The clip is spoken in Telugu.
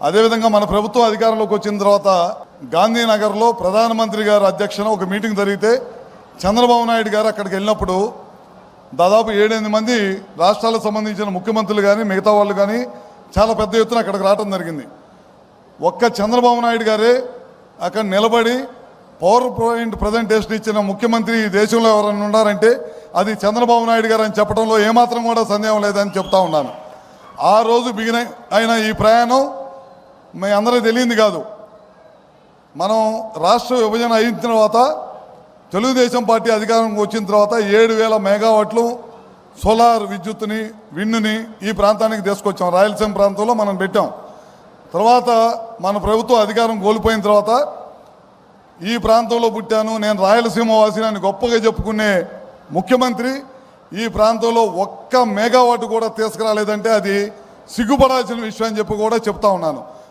అదేవిధంగా మన ప్రభుత్వం అధికారంలోకి వచ్చిన తర్వాత గాంధీనగర్లో ప్రధానమంత్రి గారి అధ్యక్షన ఒక మీటింగ్ జరిగితే చంద్రబాబు నాయుడు గారు అక్కడికి వెళ్ళినప్పుడు దాదాపు 7-8 మంది రాష్ట్రాలకు సంబంధించిన ముఖ్యమంత్రులు కానీ మిగతా వాళ్ళు కానీ చాలా పెద్ద ఎత్తున అక్కడికి రావడం జరిగింది. ఒక్క చంద్రబాబు నాయుడు గారే అక్కడ నిలబడి పవర్ పాయింట్ ప్రజెంటేషన్ ఇచ్చిన ముఖ్యమంత్రి ఈ దేశంలో ఎవరైనా ఉన్నారంటే అది చంద్రబాబు నాయుడు గారు అని చెప్పడంలో ఏమాత్రం కూడా సందేహం లేదని చెప్తా ఉన్నాను. ఆ రోజు బిగిన అయిన ఈ ప్రయాణం మీ అందరికీ తెలియంది కాదు. మనం రాష్ట్ర విభజన అయిన తర్వాత తెలుగుదేశం పార్టీ అధికారంకి వచ్చిన తర్వాత 7,000 మెగావాట్లు సోలార్ విద్యుత్తుని విండుని ఈ ప్రాంతానికి తీసుకొచ్చాం. రాయలసీమ ప్రాంతంలో మనం పెట్టాం. తర్వాత మన ప్రభుత్వం అధికారం కోల్పోయిన తర్వాత ఈ ప్రాంతంలో పుట్టాను, నేను రాయలసీమ వాసిని అని గొప్పగా చెప్పుకునే ముఖ్యమంత్రి ఈ ప్రాంతంలో ఒక్క మెగావాట్ కూడా తీసుకురాలేదంటే అది సిగ్గుపడాల్సిన విషయం అని చెప్పి కూడా చెప్తా ఉన్నాను.